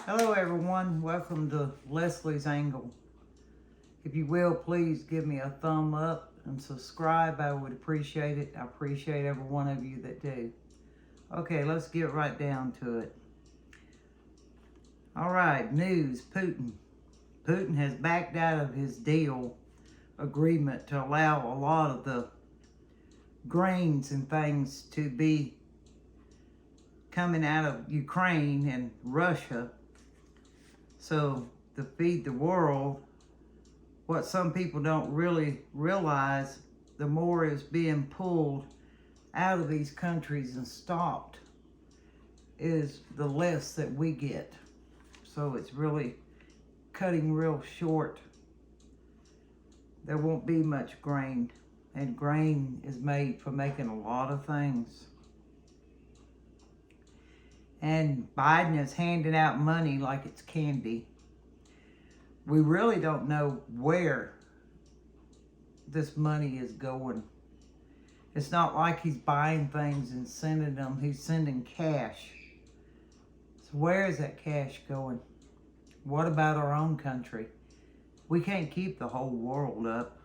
Hello everyone, welcome to Leslie's Angle. If you will, please give me a thumb up and subscribe. I would appreciate it. I appreciate every one of you that do. Okay, let's get right down to it. All right, news, Putin. Putin has backed out of his deal agreement to allow a lot of the grains and things to be coming out of Ukraine and Russia. So to feed the world, what some people don't really realize, the more is being pulled out of these countries and stopped, is the less that we get. So it's really cutting real short. There won't be much grain, and grain is made for making a lot of things. And Biden is handing out money like it's candy. We really don't know where this money is going. It's not like he's buying things and sending them. He's sending cash. So where is that cash going? What about our own country? We can't keep the whole world up.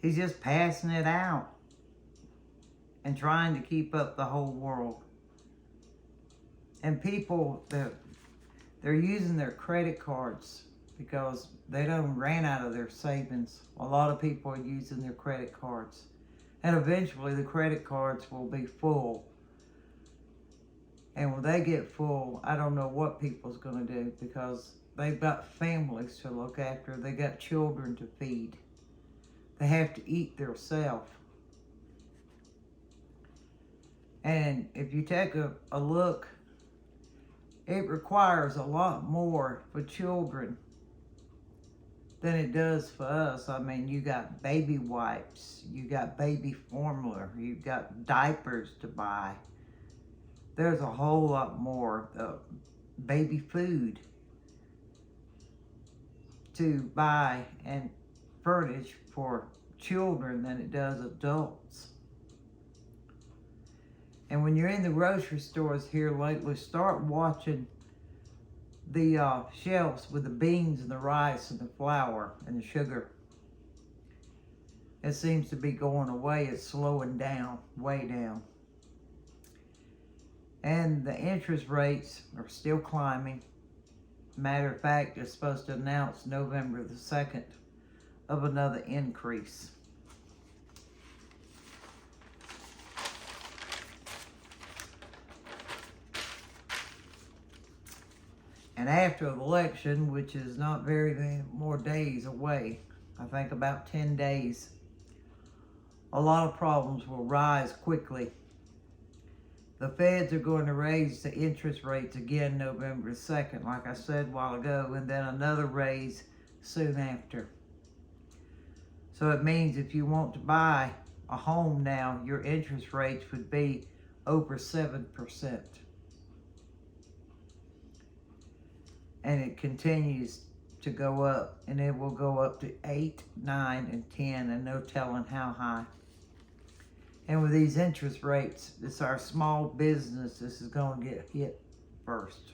He's just passing it out and trying to keep up the whole world. And people, they're using their credit cards because they done ran out of their savings. A lot of people are using their credit cards. And eventually the credit cards will be full. And when they get full, I don't know what people's going to do, because they've got families to look after. They got children to feed. They have to eat themselves. And if you take a look, it requires a lot more for children than it does for us. I mean, you got baby wipes, you got baby formula, you got diapers to buy. There's a whole lot more baby food to buy and furnish for children than it does adults. And when you're in the grocery stores here lately, start watching the shelves with the beans and the rice and the flour and the sugar. It seems to be going away. It's slowing down, way down. And the interest rates are still climbing. Matter of fact, they're supposed to announce November the 2nd of another increase. And after the election, which is not very many more days away, I think about 10 days, a lot of problems will rise quickly. The feds are going to raise the interest rates again November 2nd, like I said a while ago, and then another raise soon after. So it means if you want to buy a home now, your interest rates would be over 7%. And it continues to go up, and it will go up to 8, 9, and 10, and no telling how high. And with these interest rates, it's our small business this is going to get hit first.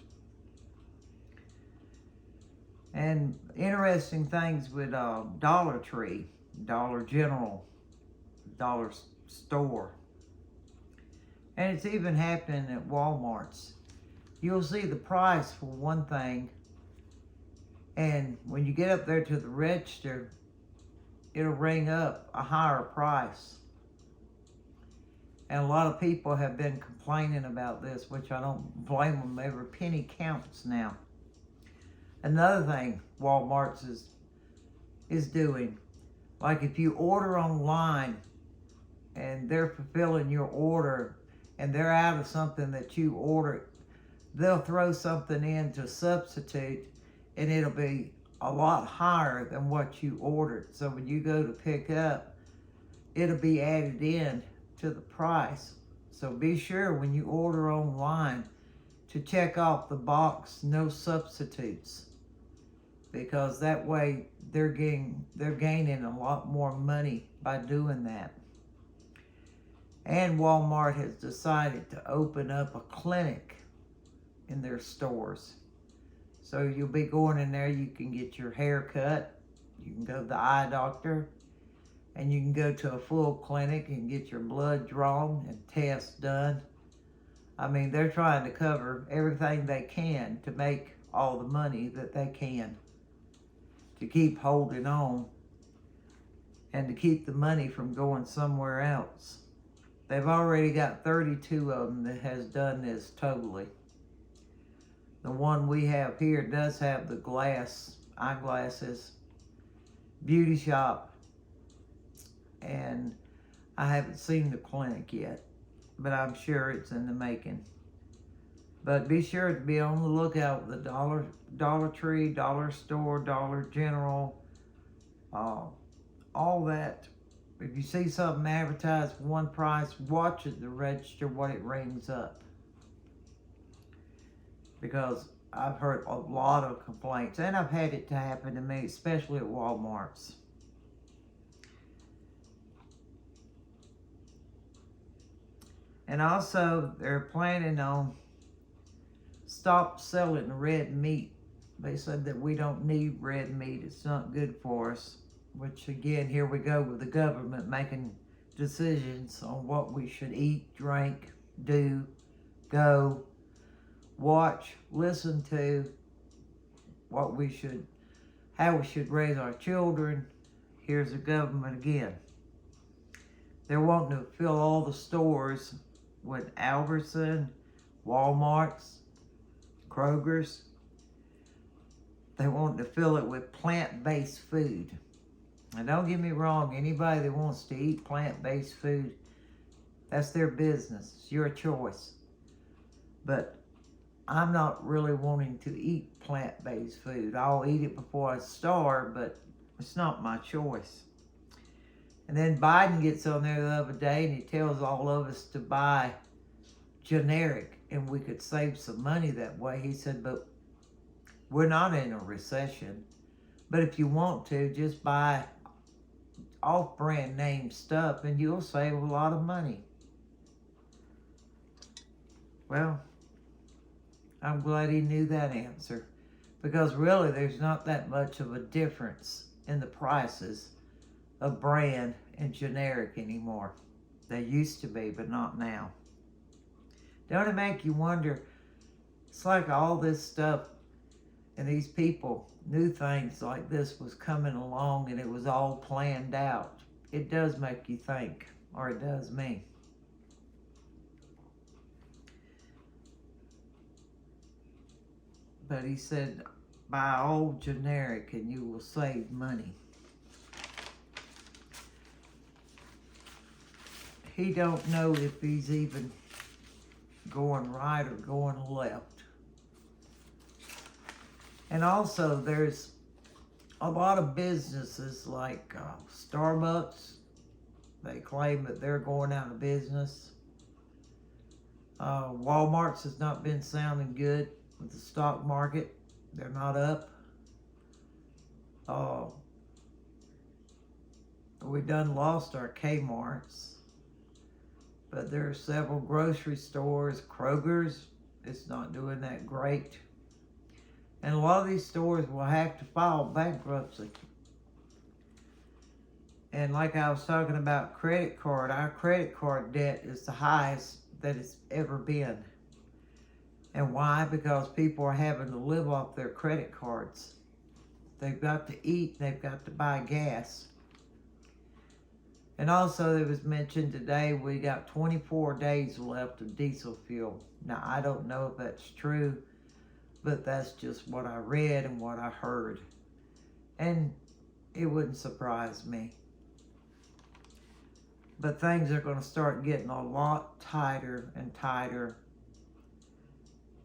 And interesting things with Dollar Tree, Dollar General, Dollar Store. And it's even happening at Walmart's. You'll see the price for one thing, and when you get up there to the register, it'll ring up a higher price. And a lot of people have been complaining about this, which I don't blame them. Every penny counts now. Another thing Walmart's is doing, like if you order online and they're fulfilling your order and they're out of something that you ordered, they'll throw something in to substitute, and it'll be a lot higher than what you ordered. So when you go to pick up, it'll be added in to the price. So be sure when you order online to check off the box, no substitutes, because that way they're gaining a lot more money by doing that. And Walmart has decided to open up a clinic in their stores. So you'll be going in there, you can get your hair cut, you can go to the eye doctor, and you can go to a full clinic and get your blood drawn and tests done. I mean, they're trying to cover everything they can to make all the money that they can, to keep holding on and to keep the money from going somewhere else. They've already got 32 of them that has done this totally. The one we have here does have the eyeglasses, beauty shop, and I haven't seen the clinic yet, but I'm sure it's in the making. But be sure to be on the lookout with the Dollar Tree, Dollar Store, Dollar General, all that. If you see something advertised for one price, watch it to register what it rings up. Because I've heard a lot of complaints, and I've had it to happen to me, especially at Walmart's. And also, they're planning on stop selling red meat. They said that we don't need red meat. It's not good for us. Which again, here we go with the government making decisions on what we should eat, drink, do, go, watch, listen to, how we should raise our children. Here's the government again. They're wanting to fill all the stores with Albertson, Walmart's, Kroger's. They want to fill it with plant-based food. And don't get me wrong, anybody that wants to eat plant-based food, that's their business. It's your choice. But I'm not really wanting to eat plant-based food. I'll eat it before I starve, but it's not my choice. And then Biden gets on there the other day and he tells all of us to buy generic and we could save some money that way. He said, but we're not in a recession. But if you want to, just buy off-brand name stuff and you'll save a lot of money. Well, I'm glad he knew that answer, because really there's not that much of a difference in the prices of brand and generic anymore. They used to be, but not now. Don't it make you wonder? It's like all this stuff and these people knew things like this was coming along and it was all planned out. It does make you think, or it does me. But he said, buy all generic and you will save money. He don't know if he's even going right or going left. And also there's a lot of businesses like Starbucks. They claim that they're going out of business. Walmart's has not been sounding good with the stock market. They're not up. We done lost our Kmart's. But there are several grocery stores. Kroger's, it's not doing that great. And a lot of these stores will have to file bankruptcy. And like I was talking about credit card, our credit card debt is the highest that it's ever been. And why? Because people are having to live off their credit cards. They've got to eat, they've got to buy gas. And also it was mentioned today we got 24 days left of diesel fuel. Now I don't know if that's true, but that's just what I read and what I heard. And it wouldn't surprise me. But things are going to start getting a lot tighter and tighter.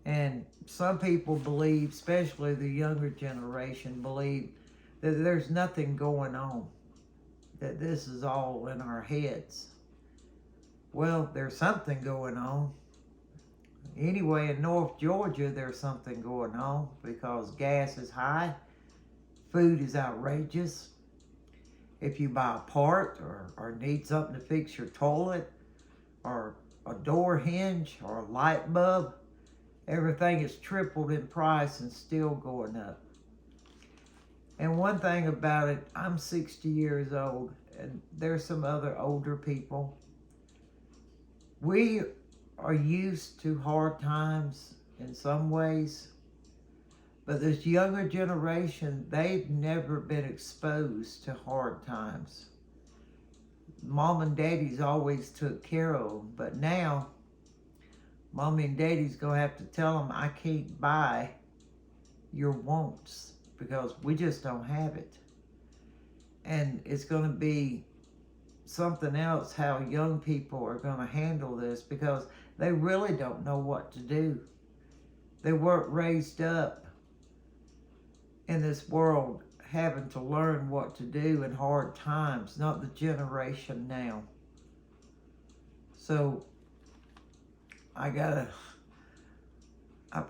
And some people believe, especially the younger generation, believe that there's nothing going on, that this is all in our heads. Well, there's something going on. Anyway, in North Georgia, there's something going on because gas is high, food is outrageous. If you buy a part or need something to fix your toilet or a door hinge or a light bulb, Everything is tripled in price and still going up. And one thing about it, I'm 60 years old, and there's some other older people. We are used to hard times in some ways, but this younger generation, they've never been exposed to hard times. Mom and daddy's always took care of them, but now mommy and daddy's gonna have to tell them, I can't buy your wants because we just don't have it. And it's gonna be something else how young people are gonna handle this, because they really don't know what to do. They weren't raised up in this world having to learn what to do in hard times, not the generation now. So I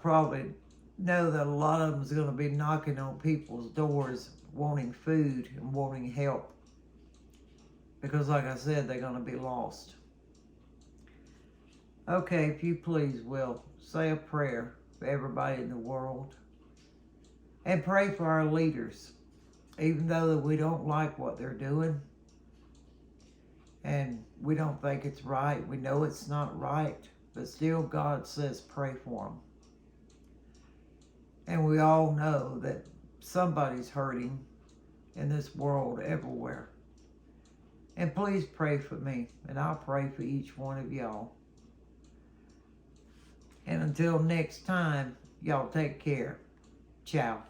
probably know that a lot of them is going to be knocking on people's doors wanting food and wanting help, because like I said, they're going to be lost. Okay, if you please, Will, say a prayer for everybody in the world and pray for our leaders, even though we don't like what they're doing and we don't think it's right. We know it's not right, but still God says pray for them. And we all know that somebody's hurting in this world everywhere. And please pray for me, and I'll pray for each one of y'all. And until next time, y'all take care. Ciao.